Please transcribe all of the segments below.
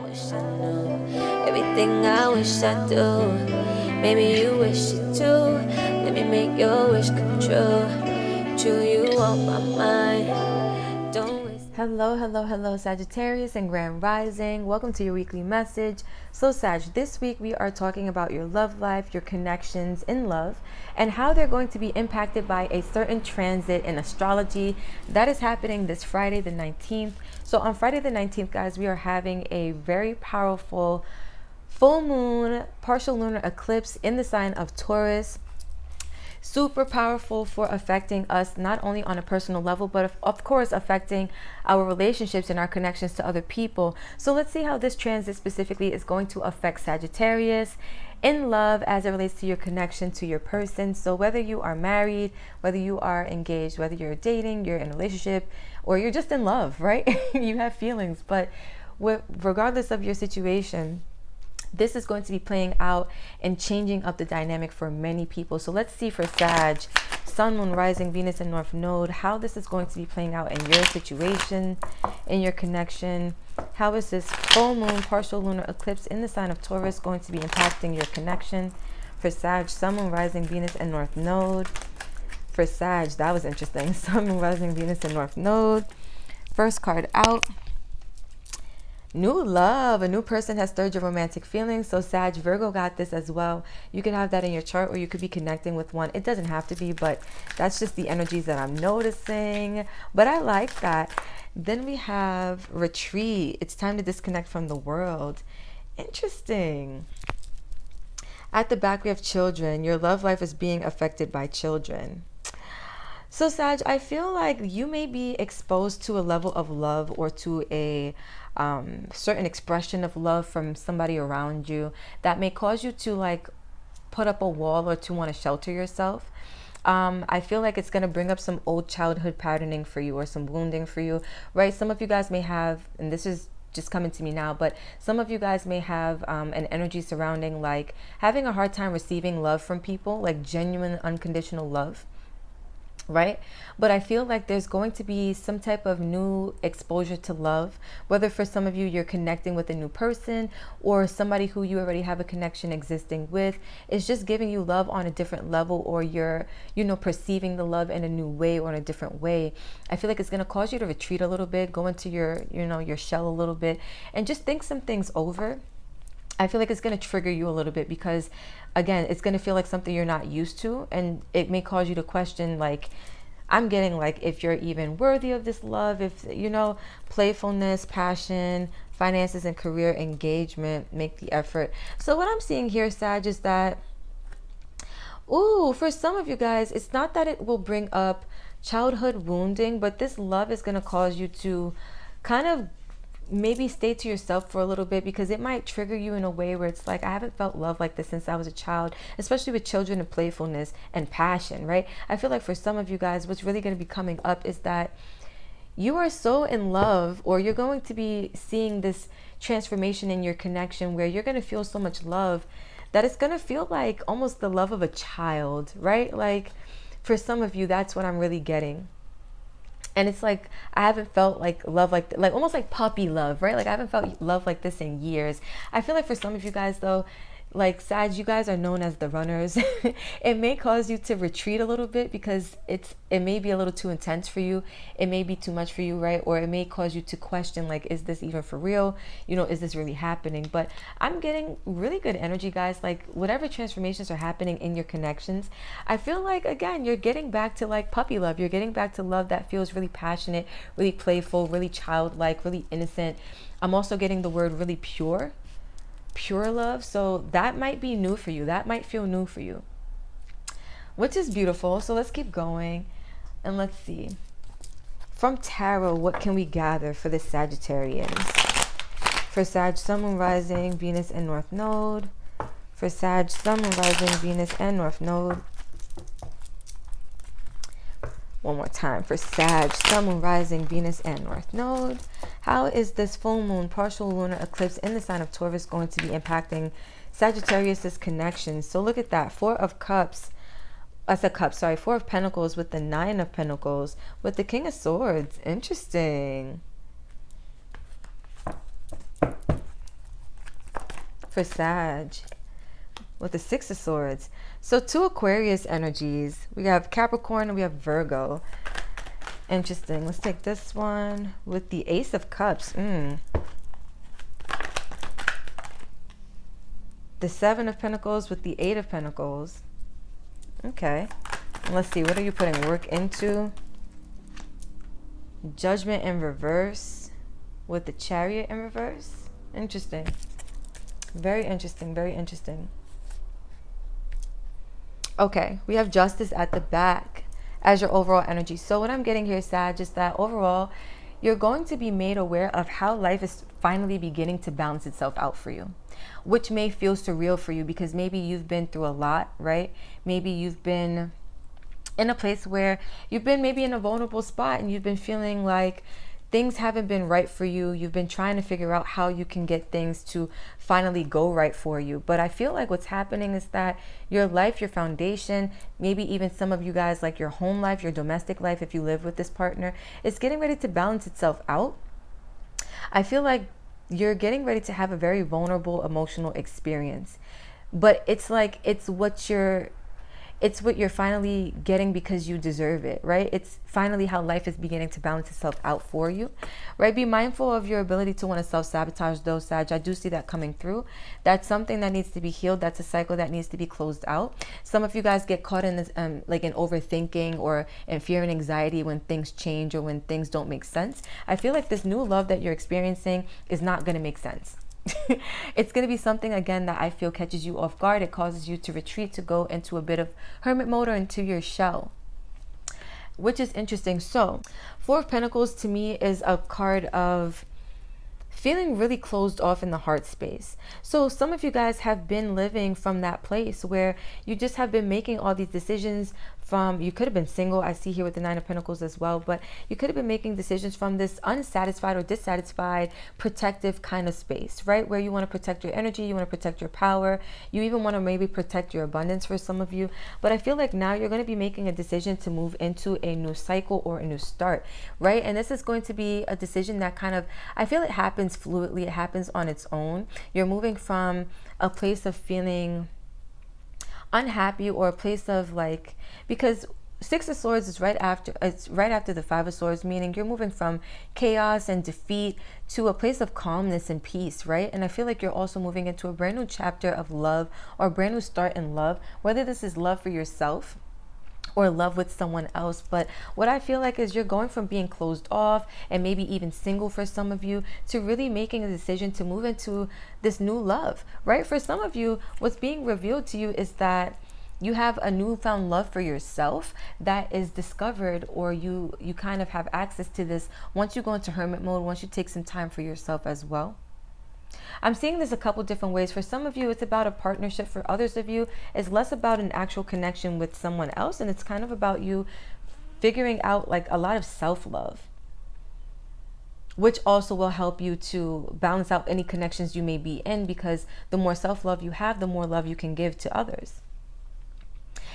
wish I knew, everything I wish I do. Maybe you wish it too. Let me make your wish come true. True, you on my mind. Don't waste. Hello, Sagittarius and Grand Rising. Welcome to your weekly message. So, Sag, this week we are talking about your love life, your connections in love, and how they're going to be impacted by a certain transit in astrology that is happening this Friday, the 19th. So, on Friday, the 19th, guys, we are having a very powerful full moon, partial lunar eclipse in the sign of Taurus. Super powerful for affecting us not only on a personal level, but of course affecting our relationships and our connections to other people. So let's see how this transit specifically is going to affect Sagittarius in love as it relates to your connection to your person. So whether you are married, whether you are engaged, whether you're dating, you're in a relationship, or you're just in love, right? You have feelings, but regardless of your situation, this is going to be playing out and changing up the dynamic for many people. So let's see for Sag, Sun, Moon, Rising, Venus, and North Node, how this is going to be playing out in your situation, in your connection. How is this full moon, partial lunar eclipse in the sign of Taurus going to be impacting your connection? For Sag, Sun, Moon, Rising, Venus, and North Node. For Sag, that was interesting. Sun, Moon, Rising, Venus, and North Node. First card out. New love. A new person has stirred your romantic feelings. So Sag, Virgo got this as well. You could have that in your chart, or you could be connecting with one. It doesn't have to be, but that's just the energies that I'm noticing. But I like that. Then we have retreat. It's time to disconnect from the world. Interesting. At the back, we have children. Your love life is being affected by children. So Sag, I feel like you may be exposed to a level of love or to a certain expression of love from somebody around you that may cause you to like put up a wall or to want to shelter yourself. I feel like it's going to bring up some old childhood patterning for you or some wounding for you, right? Some of you guys may have, and this is just coming to me now, but some of you guys may have an energy surrounding like having a hard time receiving love from people, like genuine unconditional love, right? But I feel like there's going to be some type of new exposure to love, whether for some of you you're connecting with a new person or somebody who you already have a connection existing with. It's just giving you love on a different level, or you're, perceiving the love in a new way or in a different way. I feel like it's going to cause you to retreat a little bit, go into your, your shell a little bit, and just think some things over. I feel like it's going to trigger you a little bit because, again, it's going to feel like something you're not used to. And it may cause you to question, like, I'm getting like if you're even worthy of this love, if, playfulness, passion, finances, and career engagement, make the effort. So what I'm seeing here, Sag, is that, for some of you guys, it's not that it will bring up childhood wounding, but this love is going to cause you to kind of maybe stay to yourself for a little bit, because it might trigger you in a way where it's like, I haven't felt love like this since I was a child, especially with children and playfulness and passion, right? I feel like for some of you guys, what's really going to be coming up is that you are so in love, or you're going to be seeing this transformation in your connection where you're going to feel so much love that it's going to feel like almost the love of a child, right? Like for some of you, that's what I'm really getting. And it's like, I haven't felt like love like almost like puppy love, right? Like I haven't felt love like this in years. I feel like for some of you guys though, like Sag, you guys are known as the runners. It may cause you to retreat a little bit because it may be a little too intense for you. It may be too much for you, right? Or it may cause you to question, like, is this even for real? Is this really happening? But I'm getting really good energy, guys. Like whatever transformations are happening in your connections, I feel like, again, you're getting back to like puppy love. You're getting back to love that feels really passionate, really playful, really childlike, really innocent. I'm also getting the word really pure love. So that might be new for you. That might feel new for you, which is beautiful. So let's keep going and let's see. From tarot, what can we gather for the Sagittarians? For Sag, Sun, Moon, Rising, Venus, and North Node. For Sag, Sun, Moon, Rising, Venus, and North Node. One more time. For Sag, Sun, Moon, Rising, Venus, and North Node. How is this full moon, partial lunar eclipse in the sign of Taurus going to be impacting Sagittarius's connections? So look at that. Four of Pentacles with the Nine of Pentacles with the King of Swords. Interesting. for Sag with the Six of Swords. So 2 Aquarius energies. We have Capricorn and we have Virgo. Interesting. Let's take this one with the Ace of Cups. The 7 of Pentacles with the 8 of Pentacles. Okay. Let's see. What are you putting work into? Judgment in reverse with the Chariot in reverse. Interesting. Very interesting. Very interesting. Okay. We have Justice at the back as your overall energy. So what I'm getting here, Sag, is that overall, you're going to be made aware of how life is finally beginning to balance itself out for you, which may feel surreal for you because maybe you've been through a lot, right? Maybe you've been in a place where you've been maybe in a vulnerable spot and you've been feeling like things haven't been right for you. You've been trying to figure out how you can get things to finally go right for you. But I feel like what's happening is that your life, your foundation, maybe even some of you guys, like your home life, your domestic life, if you live with this partner, is getting ready to balance itself out. I feel like you're getting ready to have a very vulnerable emotional experience. But it's like it's what you're finally getting because you deserve it, right? It's finally how life is beginning to balance itself out for you, right? Be mindful of your ability to want to self-sabotage though, Sag. I do see that coming through. That's something that needs to be healed. That's a cycle that needs to be closed out. Some of you guys get caught in this, like in overthinking or in fear and anxiety when things change or when things don't make sense. I feel like this new love that you're experiencing is not going to make sense. It's going to be something, again, that I feel catches you off guard. It causes you to retreat, to go into a bit of hermit mode or into your shell, which is interesting. So 4 of Pentacles to me is a card of feeling really closed off in the heart space. So some of you guys have been living from that place where you just have been making all these decisions from, you could have been single, I see here with the 9 of Pentacles as well, but you could have been making decisions from this unsatisfied or dissatisfied, protective kind of space, right? Where you want to protect your energy, you want to protect your power, you even want to maybe protect your abundance for some of you. But I feel like now you're going to be making a decision to move into a new cycle or a new start, right? And this is going to be a decision that kind of, I feel it happens fluidly, it happens on its own. You're moving from a place of feeling unhappy or a place of like, because 6 of Swords is right after, it's right after the 5 of Swords, meaning you're moving from chaos and defeat to a place of calmness and peace, right? And I feel like you're also moving into a brand new chapter of love or a brand new start in love, whether this is love for yourself or love with someone else. But what I feel like is you're going from being closed off and maybe even single for some of you to really making a decision to move into this new love, right? For some of you, what's being revealed to you is that you have a newfound love for yourself that is discovered, or you kind of have access to this once you go into hermit mode, once you take some time for yourself as well. I'm seeing this a couple different ways. For some of you, it's about a partnership. For others of you, it's less about an actual connection with someone else. And it's kind of about you figuring out like a lot of self-love, which also will help you to balance out any connections you may be in, because the more self-love you have, the more love you can give to others.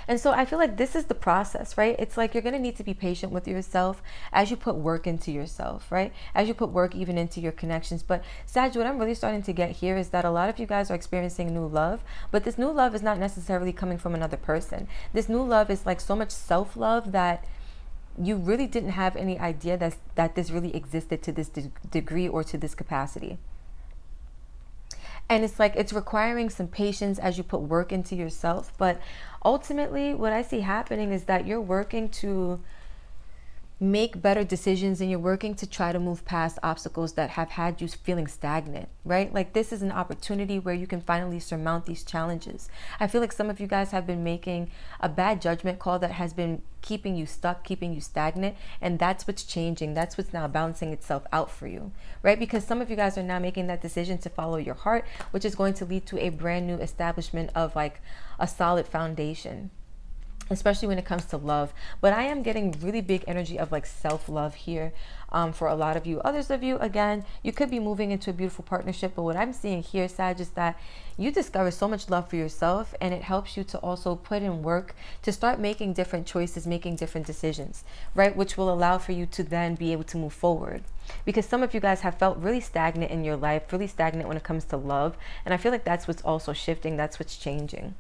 And so I feel like this is the process, right? It's like you're going to need to be patient with yourself as you put work into yourself, right? As you put work even into your connections. But Sag, what I'm really starting to get here is that a lot of you guys are experiencing new love, but this new love is not necessarily coming from another person. This new love is like so much self-love that you really didn't have any idea that this really existed to this degree or to this capacity. And it's like it's requiring some patience as you put work into yourself. But ultimately, what I see happening is that you're working to make better decisions and you're working to try to move past obstacles that have had you feeling stagnant, right? Like this is an opportunity where you can finally surmount these challenges. I feel like some of you guys have been making a bad judgment call that has been keeping you stuck, keeping you stagnant, and that's what's changing. That's what's now balancing itself out for you, right? Because some of you guys are now making that decision to follow your heart, which is going to lead to a brand new establishment of like a solid foundation. especially when it comes to love. But I am getting really big energy of like self-love here, for a lot of you. Others of you, again, you could be moving into a beautiful partnership, but what I'm seeing here, Sag, is that you discover so much love for yourself, and it helps you to also put in work to start making different choices, making different decisions, right? Which will allow for you to then be able to move forward. Because some of you guys have felt really stagnant in your life, really stagnant when it comes to love, and I feel like that's what's also shifting, that's what's changing.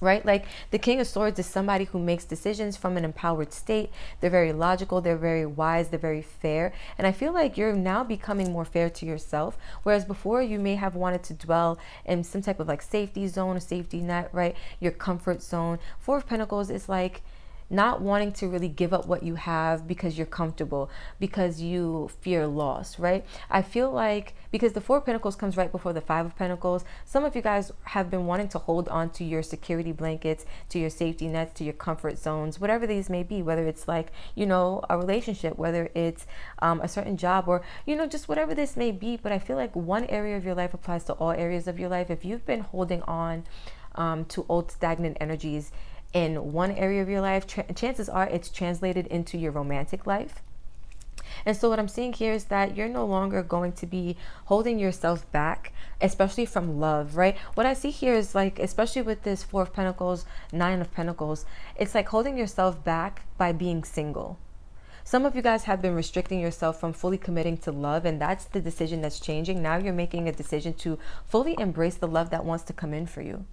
Right? Like the King of Swords is somebody who makes decisions from an empowered state. They're very logical, they're very wise, they're very fair. And I feel like you're now becoming more fair to yourself. Whereas before you may have wanted to dwell in some type of like safety zone or safety net, right? Your comfort zone. Four of Pentacles is like not wanting to really give up what you have because you're comfortable, because you fear loss, right? I feel like because the Four of Pentacles comes right before the Five of Pentacles, some of you guys have been wanting to hold on to your security blankets, to your safety nets, to your comfort zones, whatever these may be, whether it's like, you know, a relationship, whether it's a certain job, or, you know, just whatever this may be. But I feel like one area of your life applies to all areas of your life. If you've been holding on to old stagnant energies in one area of your life, chances are it's translated into your romantic life. And so what I'm seeing here is that you're no longer going to be holding yourself back, especially from love, right? What I see here is like, especially with this Four of Pentacles, Nine of Pentacles, it's like holding yourself back by being single. Some of you guys have been restricting yourself from fully committing to love, and that's the decision that's changing. Now you're making a decision to fully embrace the love that wants to come in for you.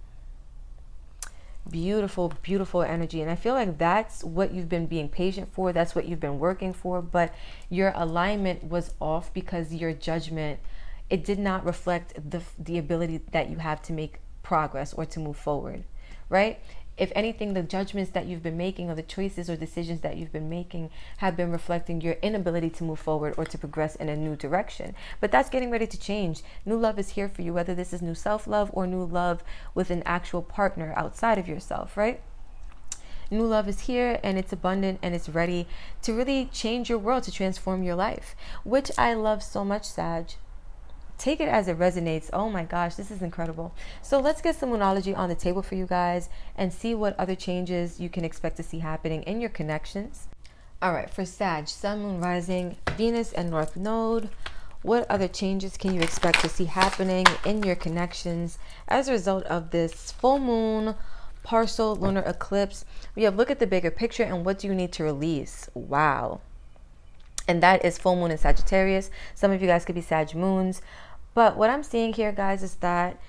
Beautiful, beautiful energy. And I feel like that's what you've been being patient for, that's what you've been working for, but your alignment was off because your judgment, it did not reflect the ability that you have to make progress or to move forward, right? If anything, the judgments that you've been making, or the choices or decisions that you've been making, have been reflecting your inability to move forward or to progress in a new direction. But that's getting ready to change. New love is here for you, whether this is new self-love or new love with an actual partner outside of yourself, right? New love is here, and it's abundant, and it's ready to really change your world, to transform your life, which I love so much, Sag. Take it as it resonates. Oh my gosh, this is incredible. So let's get some Moonology on the table for you guys and see what other changes you can expect to see happening in your connections. All right, for Sag, Sun, Moon, Rising, Venus, and North Node, what other changes can you expect to see happening in your connections as a result of this full moon, partial lunar eclipse? We have look at the bigger picture and what do you need to release? Wow. And that is full moon in Sagittarius. Some of you guys could be Sag moons. But what I'm seeing here, guys, is that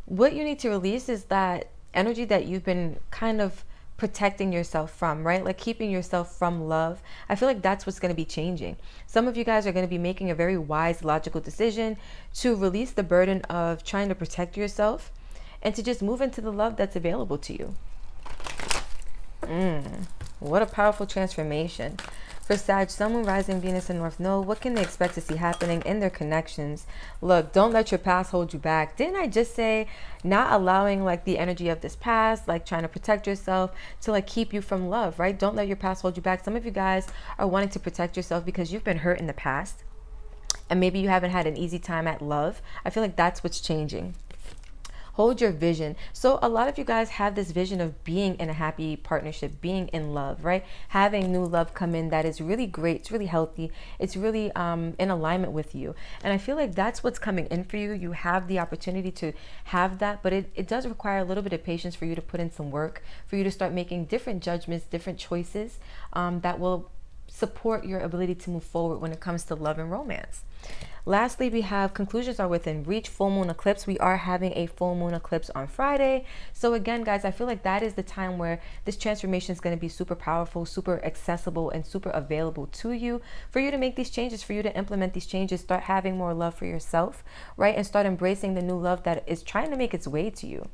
what you need to release is that energy that you've been kind of protecting yourself from, right? Like keeping yourself from love. I feel like that's what's going to be changing. Some of you guys are going to be making a very wise, logical decision to release the burden of trying to protect yourself and to just move into the love that's available to you. What a powerful transformation. For Sag, Sun, Moon, Rising, Venus, and North Node, what can they expect to see happening in their connections? Look, don't let your past hold you back. Didn't I just say not allowing like the energy of this past, like trying to protect yourself to like keep you from love, right? Don't let your past hold you back. Some of you guys are wanting to protect yourself because you've been hurt in the past and maybe you haven't had an easy time at love. I feel like that's what's changing. Hold your vision. So a lot of you guys have this vision of being in a happy partnership, being in love, right? Having new love come in that is really great. It's really healthy. It's really in alignment with you. And I feel like that's what's coming in for you. You have the opportunity to have that, but it does require a little bit of patience for you to put in some work, for you to start making different judgments, different choices that will support your ability to move forward when it comes to love and romance. Lastly, we have conclusions are within reach, full moon eclipse. We are having a full moon eclipse on Friday. So again, guys, I feel like that is the time where this transformation is going to be super powerful, super accessible, and super available to you for you to make these changes, for you to implement these changes, start having more love for yourself, right? And start embracing the new love that is trying to make its way to you.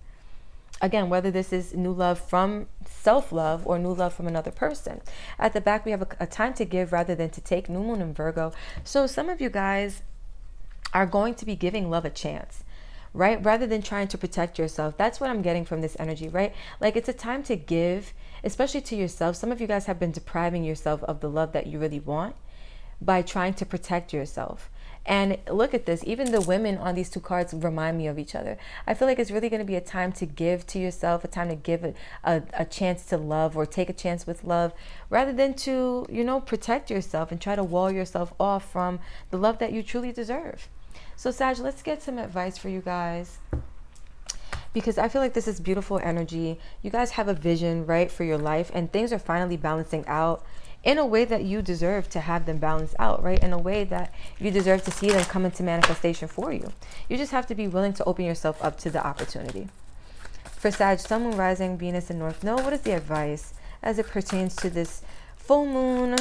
Again, whether this is new love from self-love or new love from another person. At the back, we have a time to give rather than to take, new moon in Virgo. So some of you guys are going to be giving love a chance, right? Rather than trying to protect yourself. That's what I'm getting from this energy, right? Like it's a time to give, especially to yourself. Some of you guys have been depriving yourself of the love that you really want by trying to protect yourself. And look at this, even the women on these two cards remind me of each other. I feel like it's really going to be a time to give to yourself, a time to give a chance to love, or take a chance with love, rather than to, protect yourself and try to wall yourself off from the love that you truly deserve. So Sag, let's get some advice for you guys, because I feel like this is beautiful energy. You guys have a vision, right, for your life, and things are finally balancing out in a way that you deserve to have them balance out, right? In a way that you deserve to see them come into manifestation for you. You just have to be willing to open yourself up to the opportunity. For Sag, Sun, Moon, Rising, Venus, and North Node, what is the advice as it pertains to this full moon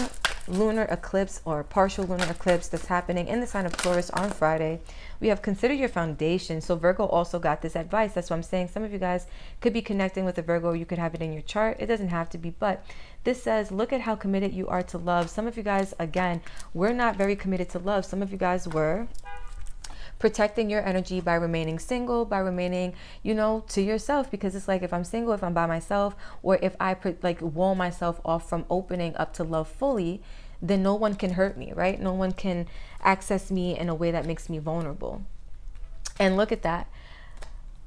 lunar eclipse or partial lunar eclipse that's happening in the sign of Taurus on Friday? We have consider your foundation. So Virgo also got this advice. That's what I'm saying. Some of you guys could be connecting with a Virgo. You could have it in your chart. It doesn't have to be, but this says, look at how committed you are to love. Some of you guys, again, were not very committed to love. Some of you guys were protecting your energy by remaining single, by remaining, to yourself, because it's like, if I'm single, if I'm by myself, or if I wall myself off from opening up to love fully, then no one can hurt me, right? No one can access me in a way that makes me vulnerable. And look at that.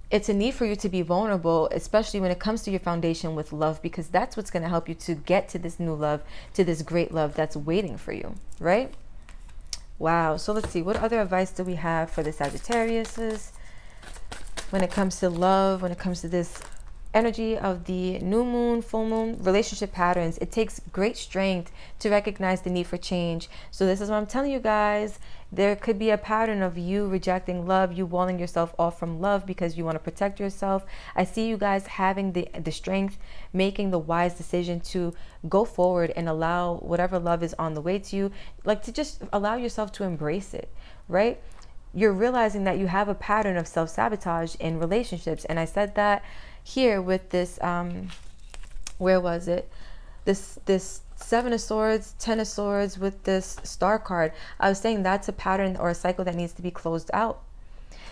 It's a need for you to be vulnerable, especially when it comes to your foundation with love, because that's what's going to help you to get to this new love, to this great love that's waiting for you, right? Wow. So let's see. What other advice do we have for the Sagittariuses when it comes to love, when it comes to this energy of the new moon, full moon, relationship patterns? It takes great strength to recognize the need for change. So this is what I'm telling you guys. There could be a pattern of you rejecting love, you walling yourself off from love because you want to protect yourself. I see you guys having the strength, making the wise decision to go forward and allow whatever love is on the way to you, to just allow yourself to embrace it, right? You're realizing that you have a pattern of self-sabotage in relationships. And I said that here with this, where was it? This Seven of Swords, Ten of Swords with this Star card. I was saying that's a pattern or a cycle that needs to be closed out,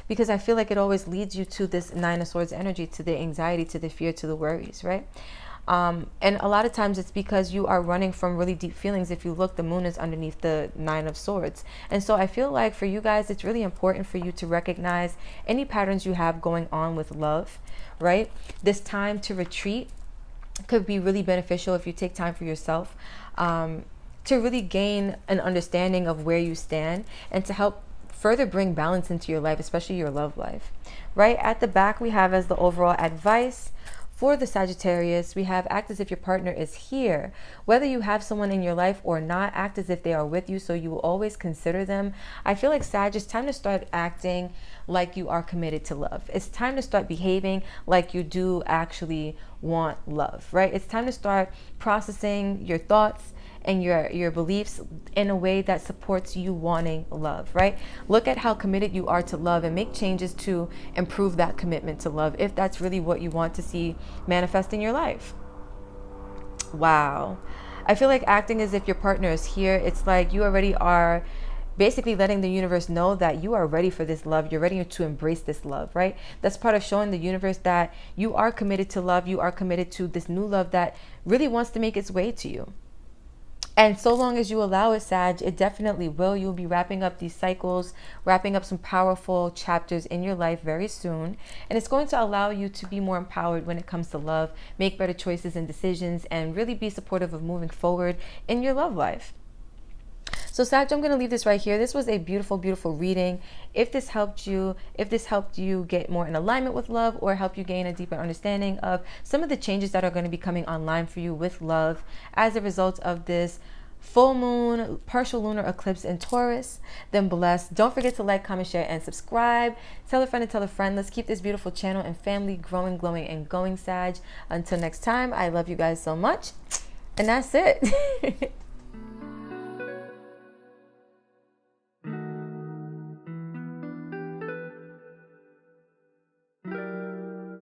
because I feel like it always leads you to this Nine of Swords energy, to the anxiety, to the fear, to the worries, right? And a lot of times it's because you are running from really deep feelings. If you look, the moon is underneath the Nine of Swords. And so I feel like for you guys, it's really important for you to recognize any patterns you have going on with love, right? This time to retreat could be really beneficial if you take time for yourself, to really gain an understanding of where you stand and to help further bring balance into your life, especially your love life, right? At the back, we have as the overall advice for the Sagittarius, we have act as if your partner is here. Whether you have someone in your life or not, act as if they are with you, so you will always consider them. I feel like, Sag, it's time to start acting like you are committed to love. It's time to start behaving like you do actually want love, right? It's time to start processing your thoughts and your beliefs in a way that supports you wanting love, right? Look at how committed you are to love and make changes to improve that commitment to love, if that's really what you want to see manifest in your life. Wow. I feel like acting as if your partner is here, it's like you already are basically letting the universe know that you are ready for this love. You're ready to embrace this love, right? That's part of showing the universe that you are committed to love. You are committed to this new love that really wants to make its way to you. And so long as you allow it, Sag, it definitely will. You'll be wrapping up these cycles, wrapping up some powerful chapters in your life very soon. And it's going to allow you to be more empowered when it comes to love, make better choices and decisions, and really be supportive of moving forward in your love life. So Sag, I'm going to leave this right here. This was a beautiful, beautiful reading. If this helped you get more in alignment with love, or help you gain a deeper understanding of some of the changes that are going to be coming online for you with love as a result of this full moon, partial lunar eclipse in Taurus, then bless. Don't forget to like, comment, share, and subscribe. Tell a friend and tell a friend. Let's keep this beautiful channel and family growing, glowing, and going, Sag. Until next time, I love you guys so much. And that's it.